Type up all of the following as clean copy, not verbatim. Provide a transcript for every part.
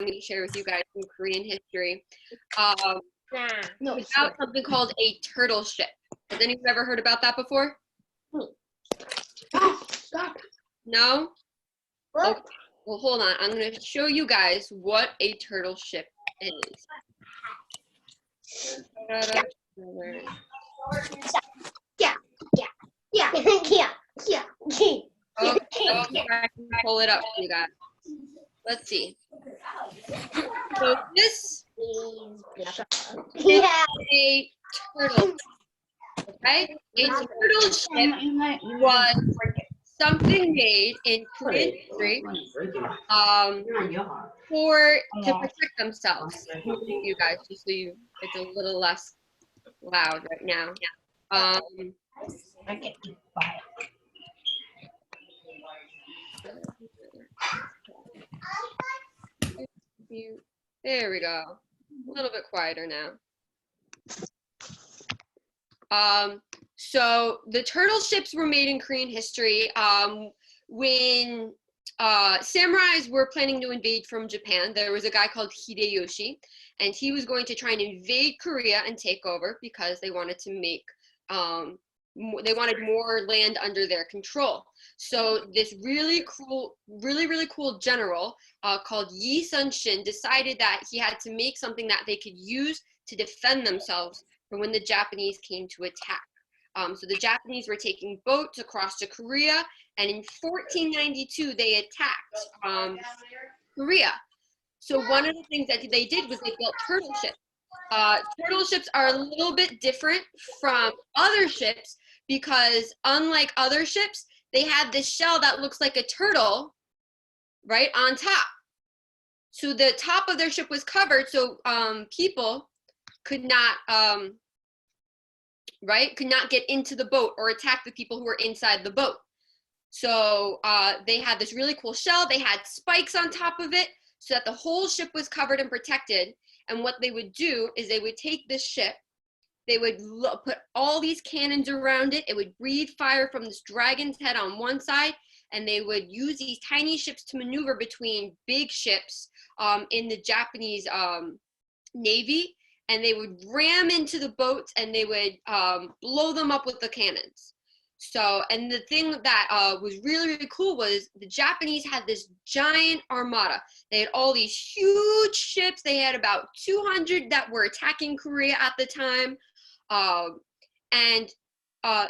me to share with you guys some Korean history. No, About something called a turtle ship. Has anyone ever heard about that before? No? Okay. Well, hold on. I'm going to show you guys what a turtle ship is. Okay, I can pull it up for you guys. Let's see. So this is a turtle. Okay? A turtle ship was something made in Korean history to protect themselves. You guys, just so you, it's a little less loud right now. There we go. A little bit quieter now. So the turtle ships were made in Korean history when samurais were planning to invade from Japan. There was a guy called Hideyoshi, and he was going to try and invade Korea and take over because they wanted to make they wanted more land under their control. So this really cool general called Yi Sun-shin decided that he had to make something that they could use to defend themselves for when the Japanese came to attack. So the Japanese were taking boats across to Korea, and in 1492 they attacked Korea. So one of the things that they did was they built turtle ships. Turtle ships are a little bit different from other ships because unlike other ships, they had this shell that looks like a turtle, right, on top. So the top of their ship was covered, so people could not, could not get into the boat or attack the people who were inside the boat. So they had this really cool shell. They had spikes on top of it so that the whole ship was covered and protected. And what they would do is they would take this ship, they would put all these cannons around it. It would breathe fire from this dragon's head on one side, and they would use these tiny ships to maneuver between big ships in the Japanese Navy, and they would ram into the boats and they would blow them up with the cannons. So, and the thing that was really cool was the Japanese had this giant armada. They had all these huge ships. They had about 200 that were attacking Korea at the time. And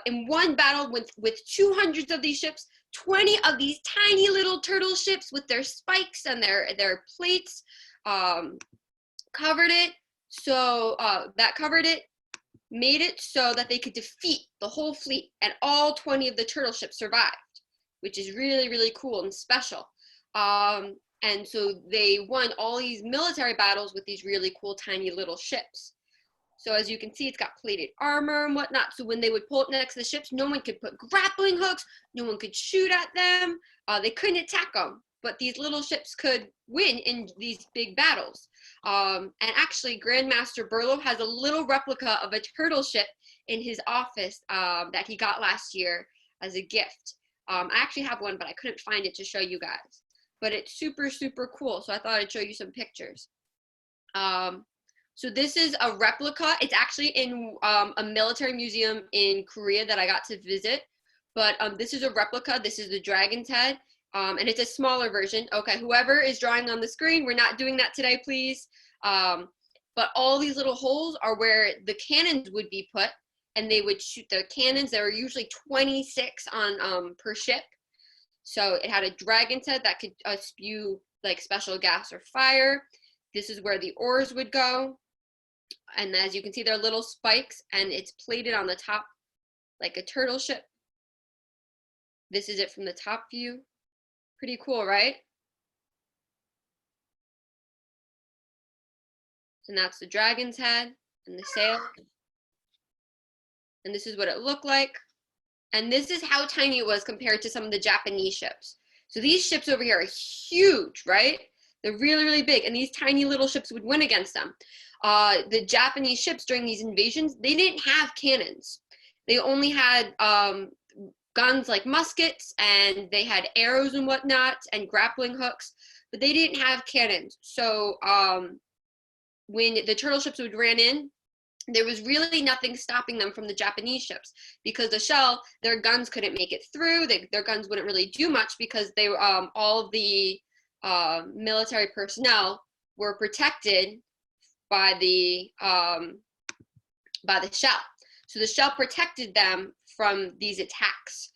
in one battle with 200 of these ships, 20 of these tiny little turtle ships with their spikes and their plates covered it. So that covered it, made it so that they could defeat the whole fleet, and all 20 of the turtle ships survived, which is really cool and special. And so they won all these military battles with these really cool tiny little ships. So as you can see, it's got plated armor and whatnot. So when they would pull it next to the ships, no one could put grappling hooks, no one could shoot at them, they couldn't attack them, but these little ships could win in these big battles. And actually, Grandmaster Berlo has a little replica of a turtle ship in his office that he got last year as a gift. I actually have one, but I couldn't find it to show you guys. But it's super cool, so I thought I'd show you some pictures. So this is a replica. It's actually in a military museum in Korea that I got to visit. But this is a replica. This is the dragon's head. And it's a smaller version. Okay, whoever is drawing on the screen, we're not doing that today, please. But all these little holes are where the cannons would be put, and they would shoot the cannons. There were usually 26 on per ship. So it had a dragon's head that could spew like special gas or fire. This is where the oars would go. And as you can see, there are little spikes, and it's plated on the top like a turtle ship. This is it from the top view. Pretty cool, right? And that's the dragon's head and the sail. And this is what it looked like. And this is how tiny it was compared to some of the Japanese ships. So these ships over here are huge, right? They're really big, and these tiny little ships would win against them. The Japanese ships during these invasions, they didn't have cannons. They only had guns like muskets, and they had arrows and whatnot and grappling hooks. but they didn't have cannons. So when the turtle ships would ran in, there was really nothing stopping them from the Japanese ships, because the shell, their guns couldn't make it through. Their guns wouldn't really do much, because they were all of the military personnel were protected by the shell. So the shell protected them from these attacks,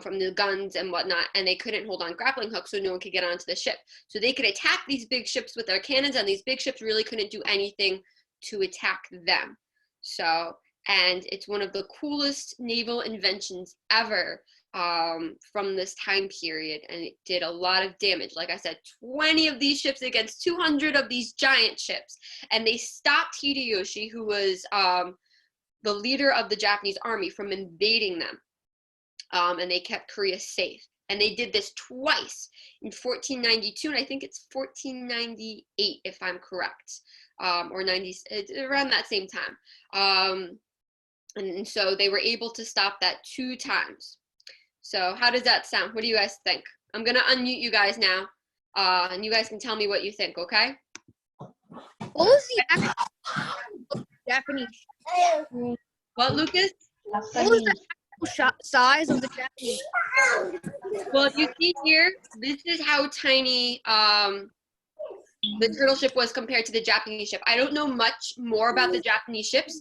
from the guns and whatnot, and they couldn't hold on grappling hooks, so no one could get onto the ship. So they could attack these big ships with their cannons, and these big ships really couldn't do anything to attack them. So, and it's one of the coolest naval inventions ever from this time period, and it did a lot of damage. Like I said, 20 of these ships against 200 of these giant ships, and they stopped Hideyoshi, who was the leader of the Japanese army, from invading them, and they kept Korea safe. And they did this twice, in 1492, and I think it's 1498 if I'm correct, or 90, around that same time. And so they were able to stop that 2 times. So how does that sound? What do you guys think? I'm gonna unmute you guys now, and you guys can tell me what you think, okay? What was the actual Japanese? What, Lucas? What was the actual size of the Japanese? Well, if you see here, this is how tiny the turtle ship was compared to the Japanese ship. I don't know much more about the Japanese ships,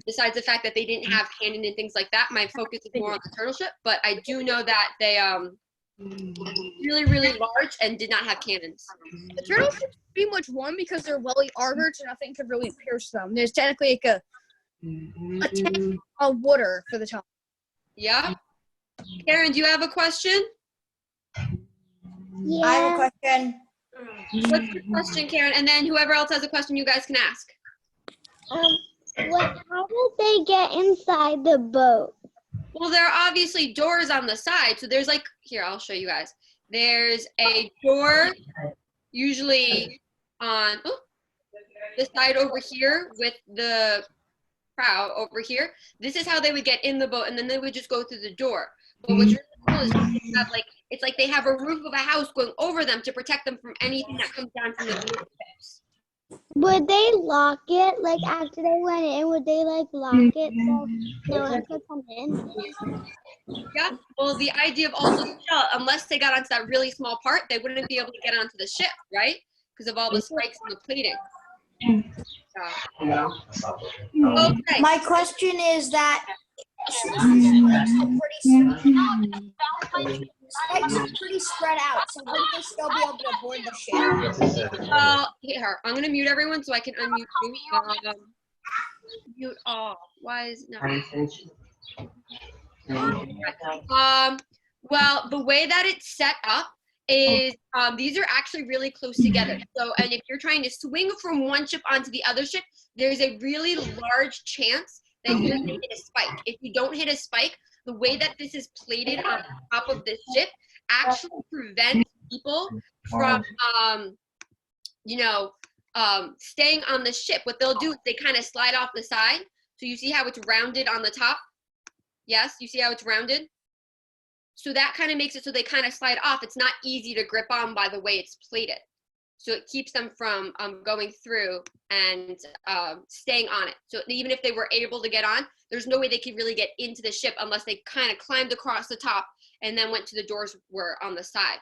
besides the fact that they didn't have cannon and things like that. My focus is more on the turtle ship, but I do know that they really, really large and did not have cannons. The turtle ships pretty much won because they're well armored, so nothing could really pierce them. There's technically like a tank of water for the top. Yeah. Karen, do you have a question? Yeah. I have a question. What's your question, Karen? And then whoever else has a question, you guys can ask. How did they get inside the boat? Well, there are obviously doors on the side. So there's like, here, I'll show you guys. There's a door usually on the side over here with the prow over here. This is how they would get in the boat, and then they would just go through the door. But what's really cool is they have it's like they have a roof of a house going over them to protect them from anything that comes down from the rooftops. Would they lock it, like after they went in, would they like lock it so no one could come in? Yeah, well, the idea of also the shell, unless they got onto that really small part, they wouldn't be able to get onto the ship, right? Because of all the spikes and the plating. Okay. My question is that spikes are pretty spread out, so would they still be able to board the ship? Here, I'm gonna mute everyone so I can unmute you. Mute all. Why is it not? Well, the way that it's set up is these are actually really close together. So, and if you're trying to swing from one ship onto the other ship, there's a really large chance that you're going to hit a spike. If you don't hit a spike, the way that this is plated on top of this ship actually prevents people from, staying on the ship. What they'll do is they kind of slide off the side. So you see how it's rounded on the top? Yes, you see how it's rounded? So that kind of makes it so they kind of slide off. It's not easy to grip on by the way it's plated. So it keeps them from going through and staying on it. So even if they were able to get on, there's no way they could really get into the ship unless they kind of climbed across the top and then went to the doors were on the side.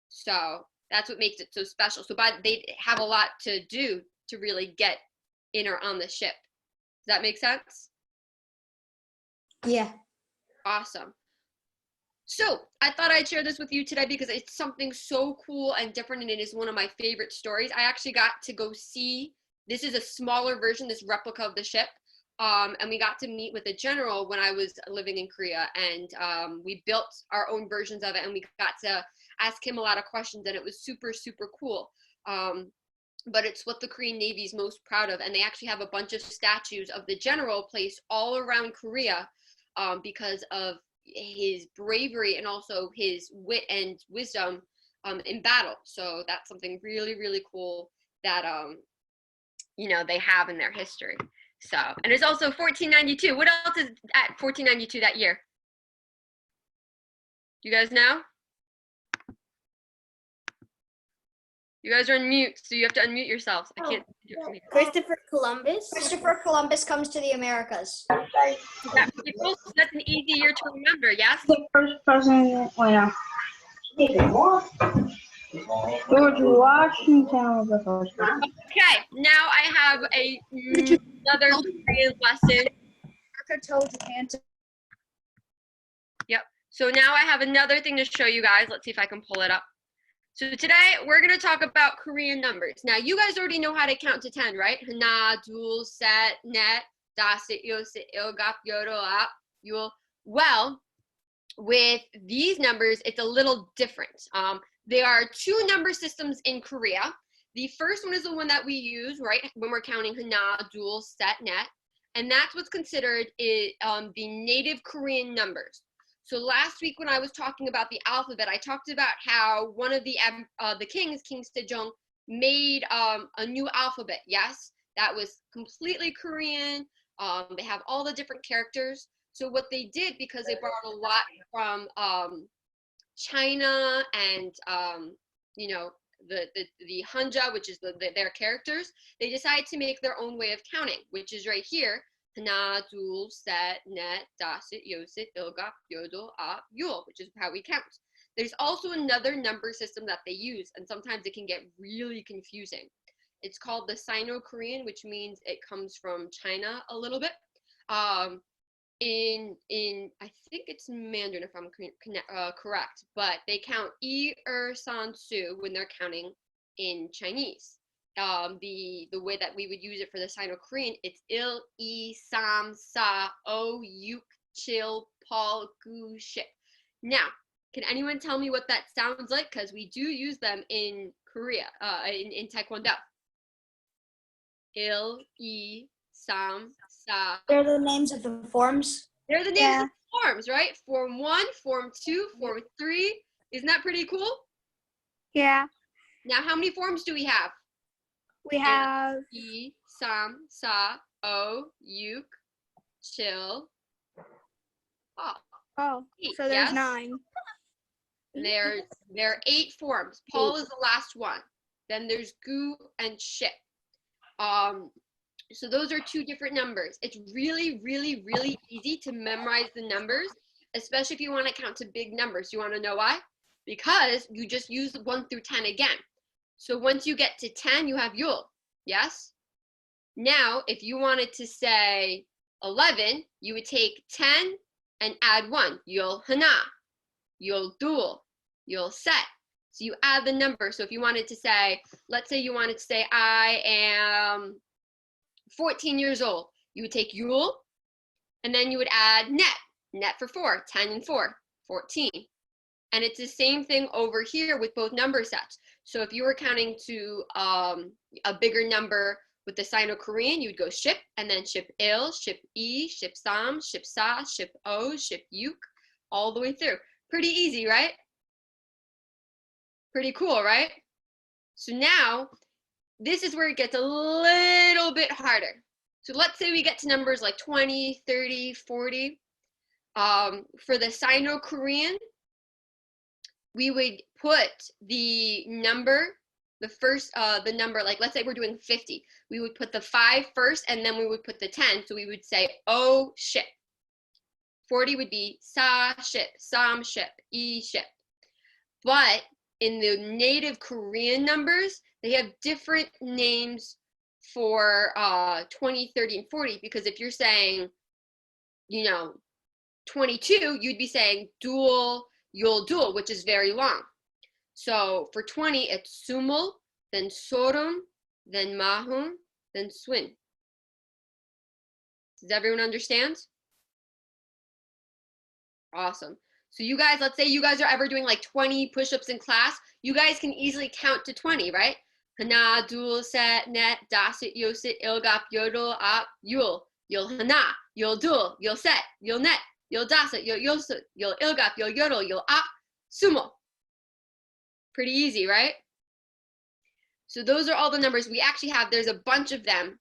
So that's what makes it so special. So they have a lot to do to really get in or on the ship. Does that make sense? Yeah. Awesome. So I thought I'd share this with you today because it's something so cool and different, and it is one of my favorite stories. I actually got to go see, this is a smaller version, this replica of the ship, and we got to meet with a general when I was living in Korea, and we built our own versions of it, and we got to ask him a lot of questions, and it was super, super cool. But it's what the Korean Navy is most proud of, and they actually have a bunch of statues of the general placed all around Korea because of his bravery and also his wit and wisdom in battle. So that's something really, really cool that they have in their history. So, and it's also 1492. What else is at 1492 that year? You guys know? You guys are on mute, so you have to unmute yourselves. I can't do it from here. Christopher Columbus. Christopher Columbus comes to the Americas. Is that pretty cool? So that's an easy year to remember, yes? The first president, George Washington was the first one. Okay, now I have another Korean lesson. America told Japan to. So now I have another thing to show you guys. Let's see if I can pull it up. So today we're going to talk about Korean numbers. Now you guys already know how to count to 10, right? 하나, 둘, 셋, 넷, 다섯, 여섯, 일곱, 여덟, 아홉, 열. Well, with these numbers, it's a little different. There are two number systems in Korea. The first one is the one that we use, right, when we're counting 하나, 둘, 셋, 넷. And that's what's considered the native Korean numbers. So last week when I was talking about the alphabet, I talked about how one of the kings, King Sejong, made a new alphabet. Yes, that was completely Korean. They have all the different characters. So what they did, because they brought a lot from China and you know, the Hanja, which is their characters, they decided to make their own way of counting, which is right here. 하나, 둘, 셋, 넷, 다섯, 여섯, 일곱, 여덟, 아홉, 열, which is how we count. There's also another number system that they use, and sometimes it can get really confusing. It's called the Sino-Korean, which means it comes from China a little bit. In I think it's Mandarin if I'm correct, but they count I, San, Su when they're counting in Chinese. The way that we would use it for the Sino-Korean, it's il, I, sam, sa, o, yuk, chil, pal, gu, ship. Now, can anyone tell me what that sounds like? Because we do use them in Korea, in Taekwondo. Il, I, sam, sa. They're the names of the forms. They're the names of the forms, right? Form 1, Form 2, Form 3. Isn't that pretty cool? Yeah, Now, how many forms do we have? we have. I, sam, sa, o, yuk, chil, pal. Oh, Eight, so there's yes? 9. There are 8 forms. Paul is the last one. Then there's gu and ship. So those are 2 different numbers. It's really, really, really easy to memorize the numbers, especially if you want to count to big numbers. You want to know why? Because you just use 1 through 10 again. So once you get to 10, you have yul. Yes? Now, if you wanted to say 11, you would take 10 and add 1. Yul hana. You'll dual, you'll set. So you add the number. So if you wanted to say, let's say you wanted to say, I am 14 years old, you would take yul, and then you would add net for 4, 10 and 4, 14. And it's the same thing over here with both number sets. So if you were counting to a bigger number with the Sino-Korean, you would go ship, and then ship il, ship I, ship sam, ship sa, ship o, ship yuk, all the way through. Pretty easy, right? Pretty cool, right? So now, this is where it gets a little bit harder. So let's say we get to numbers like 20, 30, 40. For the Sino-Korean, we would put the number, the number, like let's say we're doing 50. We would put the 5 first, and then we would put the 10. So we would say, oh, ship. 40 would be sa ship, sam ship, I ship. But in the native Korean numbers, they have different names for 20, 30, and 40, because if you're saying, you know, 22, you'd be saying dual, yul dual, which is very long. So for 20, it's sumul, then sorum, then mahum, then swin. Does everyone understand? Awesome. So you guys, let's say you guys are ever doing like 20 push-ups in class, you guys can easily count to 20, right? Hana, dul, set, net, dasit, yosit, ilgap, yodel, ap, yul. Yul hana, yul dul, yul set, yul net, yul dasit, yul yosit, yul ilgap, yul yodel, yul ap, sumo. Pretty easy, right? So those are all the numbers we actually have. There's a bunch of them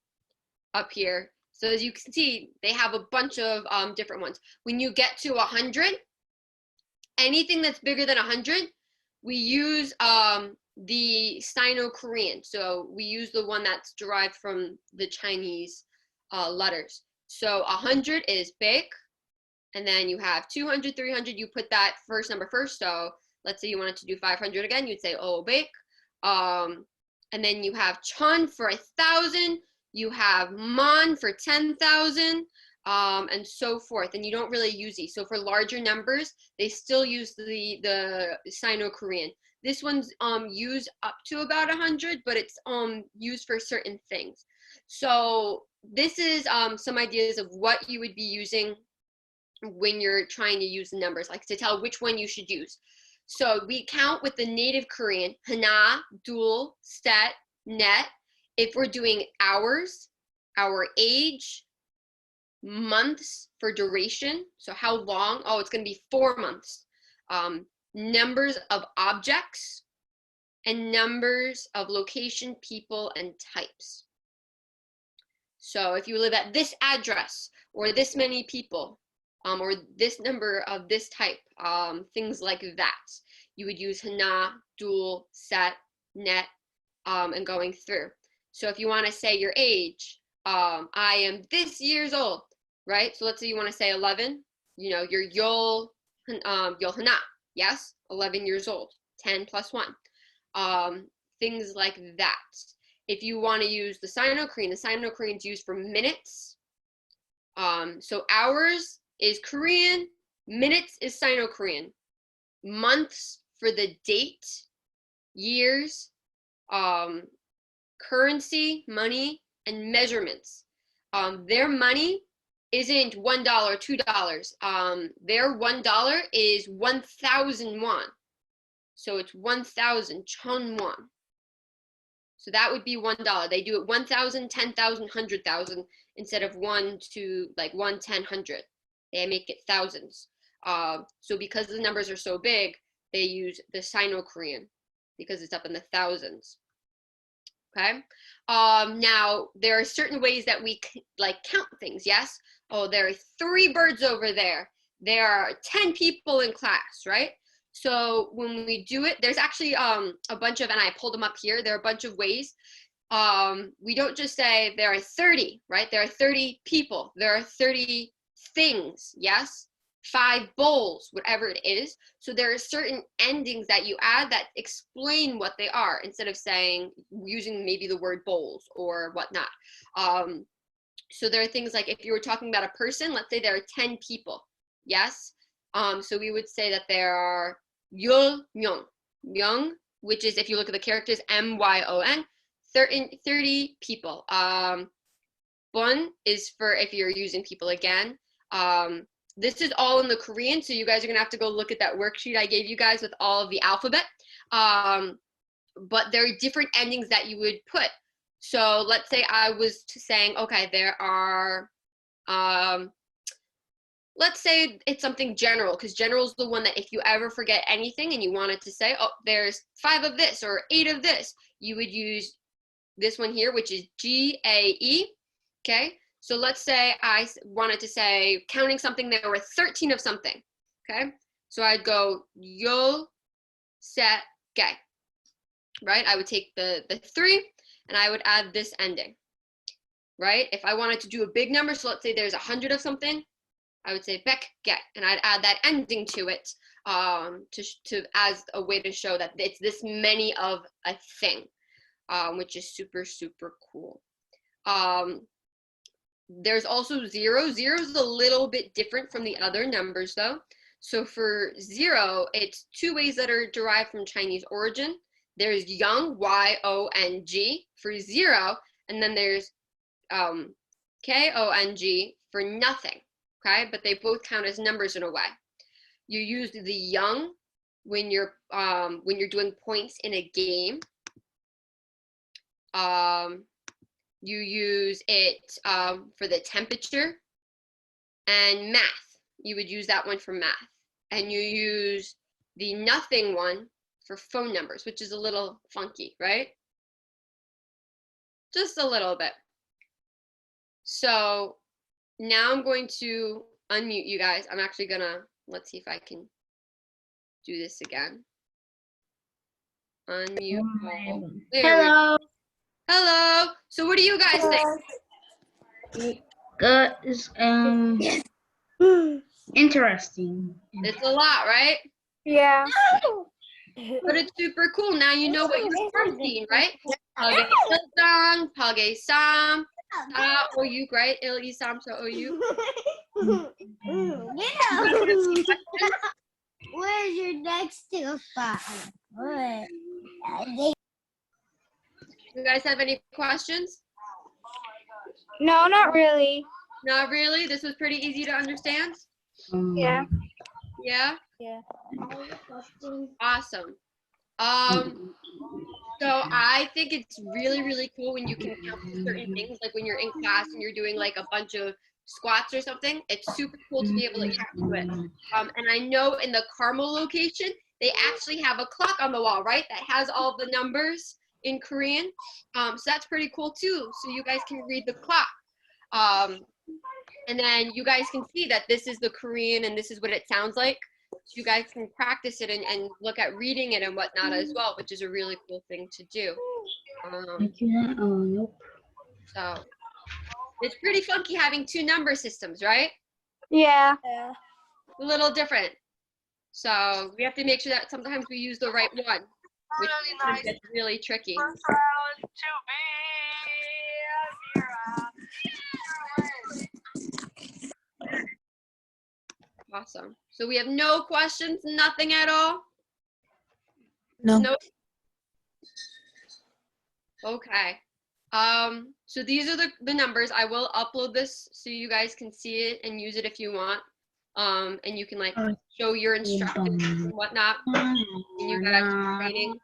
up here. So as you can see, they have a bunch of different ones. When you get to 100, anything that's bigger than 100, we use the Sino-Korean. So we use the one that's derived from the Chinese letters. So 100 is big, and then you have 200, 300, you put that first number first. So let's say you wanted to do 500 again, you'd say oh big. And then you have chon for 1,000, you have mon for 10,000, and so forth. And you don't really use these. So for larger numbers, they still use the Sino-Korean. This one's used up to about 100, but it's used for certain things. So this is some ideas of what you would be using when you're trying to use the numbers, like to tell which one you should use. So we count with the native Korean, hana, dul, set, net. If we're doing hours, our age, months for duration, so how long, oh, it's going to be 4 months. Numbers of objects, and numbers of location, people, and types. So if you live at this address, or this many people, or this number of this type, things like that, you would use hana, dul, set, net, and going through. So if you want to say your age, I am this years old, right? So let's say you want to say 11, you know, you're yol hana, yes, 11 years old, 10 plus 1, things like that. If you want to use the Sino-Korean is used for minutes. So hours is Korean, minutes is Sino-Korean, months for the date, years, currency, money, and measurements. Their money isn't $1, $2. Their $1 is 1,000 won. So it's 1,000 chon won. So that would be $1. They do it 1,000, 10,000, 100,000 instead of 1 to like 1, 10, 100. They make it thousands. So because the numbers are so big, they use the Sino-Korean because it's up in the thousands. Okay. Now there are certain ways that we like count things. Yes. Oh, there are 3 birds over there. There are 10 people in class, right? So when we do it, there's actually a bunch of, and I pulled them up here. There are a bunch of ways. We don't just say there are 30, right? There are 30 people. There are 30 things. Yes. 5 bowls, whatever it is. So there are certain endings that you add that explain what they are instead of saying, using maybe the word bowls or whatnot. So there are things like if you were talking about a person, let's say there are 10 people. Yes. So we would say that there are yul myung, myung, which is, if you look at the characters, MYON, 30 people. Bun is for if you're using people again. This is all in the Korean, so you guys are gonna have to go look at that worksheet I gave you guys with all of the alphabet. But there are different endings that you would put. So let's say I was saying, okay, there are, let's say it's something general, because general is the one that if you ever forget anything and you wanted to say, oh, there's 5 of this or 8 of this, you would use this one here, which is GAE, okay? So let's say I wanted to say, counting something, there were 13 of something, okay? So I'd go yol, set, ge, right? I would take the 3 and I would add this ending, right? If I wanted to do a big number, so let's say there's 100 of something, I would say bek, get, and I'd add that ending to it to as a way to show that it's this many of a thing, which is super, super cool. There's also 0. 0 is a little bit different from the other numbers though. So for 0, it's 2 ways that are derived from Chinese origin. There's young, Y-O-N-G for 0, and then there's K-O-N-G for nothing, okay? But they both count as numbers in a way. You use the young when you're doing points in a game. You use it for the temperature, and math. You would use that one for math. And you use the nothing one for phone numbers, which is a little funky, right? Just a little bit. So now I'm going to unmute you guys. I'm actually gonna, let's see if I can do this again. Unmute all. There we go. Hello. Hello. So what do you guys think? Good. Interesting. It's a lot, right? Yeah. But it's super cool. Now you know what you're quarantine, right? Page Ilsam, Page Sam, Sa Oyuk, right? Il Isam Sa Oyuk. Where's your next to spot? What? You guys have any questions? No, not really. Not really. This was pretty easy to understand. Yeah. Yeah. Yeah. Awesome. So I think it's really, really cool when you can count certain things, like when you're in class and you're doing like a bunch of squats or something. It's super cool to be able to count to it. And I know in the Carmel location, they actually have a clock on the wall, right? That has all the numbers in Korean. So that's pretty cool too. So you guys can read the clock. And then you guys can see that this is the Korean and this is what it sounds like. So you guys can practice it and look at reading it and whatnot as well, which is a really cool thing to do. Nope. So it's pretty funky having two number systems, right? Yeah. A little different. So we have to make sure that sometimes we use the right one, which gets really tricky. Awesome. So we have no questions, nothing at all? No. Nope. Okay. So these are the numbers. I will upload this so you guys can see it and use it if you want. And you can like show your instructions and whatnot. And you guys are training.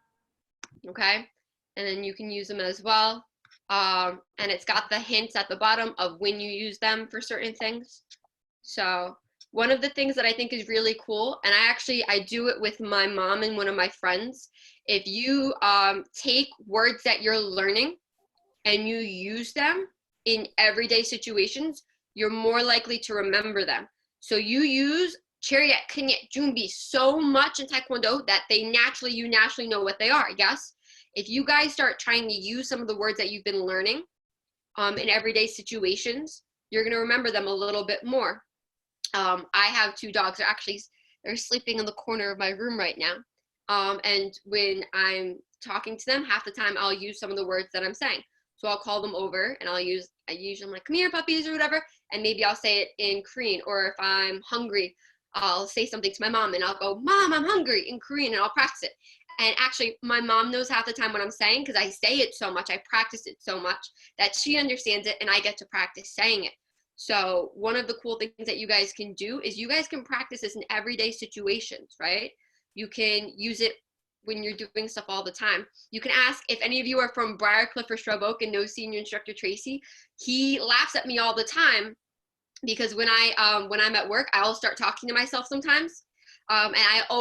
Okay. And then you can use them as well. And it's got the hints at the bottom of when you use them for certain things. So one of the things that I think is really cool, and I do it with my mom and one of my friends. If you take words that you're learning and you use them in everyday situations, you're more likely to remember them. So you use chariot, knyet, jumbi so much in Taekwondo that you naturally know what they are, yes? If you guys start trying to use some of the words that you've been learning in everyday situations, you're gonna remember them a little bit more. I have two dogs. They're sleeping in the corner of my room right now. And when I'm talking to them, half the time I'll use some of the words that I'm saying. So I'll call them over and I usually I'm like, come here puppies or whatever. And maybe I'll say it in Korean, or if I'm hungry, I'll say something to my mom and I'll go, Mom, I'm hungry in Korean, and I'll practice it. And actually my mom knows half the time what I'm saying because I say it so much, I practice it so much that she understands it and I get to practice saying it. So one of the cool things that you guys can do is you guys can practice this in everyday situations, right? You can use it when you're doing stuff all the time. You can ask if any of you are from Briarcliff or Shrub Oak and know senior instructor Tracy. He laughs at me all the time because when I'm at work, I'll start talking to myself sometimes. And I'll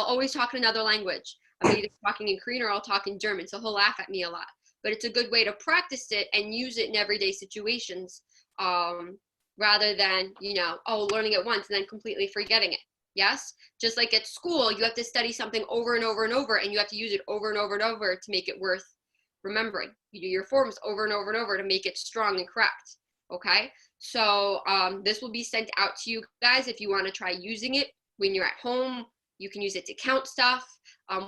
always talk in another language. I'm either talking in Korean or I'll talk in German. So he'll laugh at me a lot. But it's a good way to practice it and use it in everyday situations. Rather than, learning it once and then completely forgetting it. Yes? Just like at school, you have to study something over and over and over, and you have to use it over and over and over to make it worth remembering. You do your forms over and over and over to make it strong and correct. Okay? So this will be sent out to you guys if you want to try using it when you're at home. You can use it to count stuff,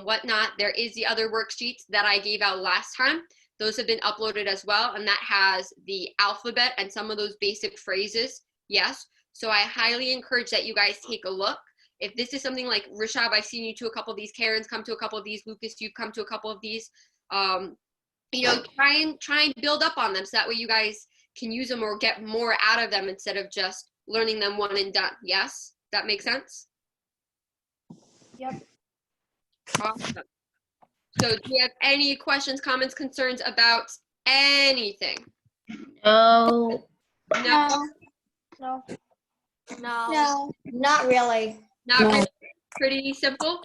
whatnot. There is the other worksheets that I gave out last time. Those have been uploaded as well, and that has the alphabet and some of those basic phrases. Yes. So I highly encourage that you guys take a look. If this is something like Rishab, I've seen you to a couple of these, Karen's come to a couple of these, Lucas, you've come to a couple of these. Try and build up on them so that way you guys can use them or get more out of them instead of just learning them one and done. Yes? That makes sense? Yep. Awesome. So do you have any questions, comments, concerns about anything? No. No? No. Not really. Not really? Pretty simple?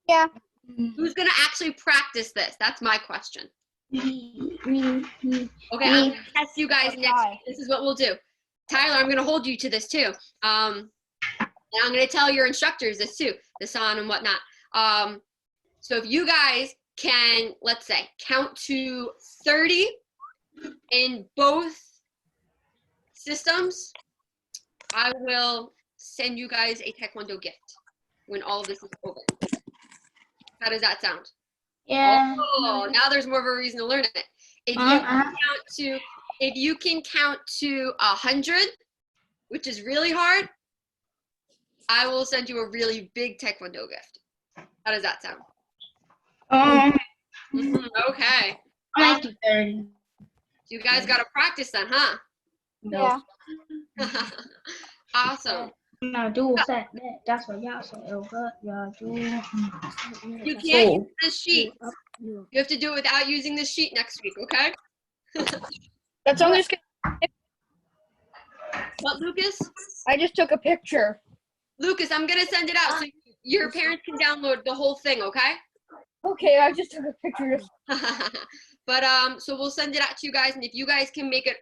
Yeah. Who's going to actually practice this? That's my question. Me. Okay, I'm going to test you guys next week. This is what we'll do. Tyler, I'm going to hold you to this too. And I'm going to tell your instructors this too, the SAN and whatnot. So if you guys can, let's say, count to 30 in both systems, I will send you guys a Taekwondo gift when all of this is over. How does that sound? Yeah. Oh, now there's more of a reason to learn it. If you can count to 100, which is really hard, I will send you a really big Taekwondo gift. How does that sound? Okay. I like 30. You guys got to practice then, huh? Yeah. Awesome. No, do set that. That's what y'all say. Oh, but y'all do. You can't use this sheet. You have to do it without using this sheet next week, okay? That's all. Just What, Lucas? I just took a picture. Lucas, I'm going to send it out so your parents can download the whole thing, okay? Okay, I just took a picture. But so we'll send it out to you guys, and if you guys can make it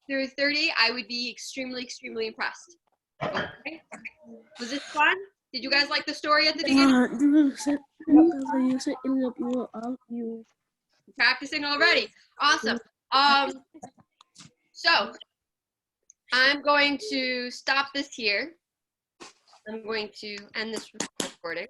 through 30, I would be extremely, extremely impressed. Okay? Was this fun? Did you guys like the story at the beginning? Practicing already. Awesome. So I'm going to stop this here. I'm going to end this recording.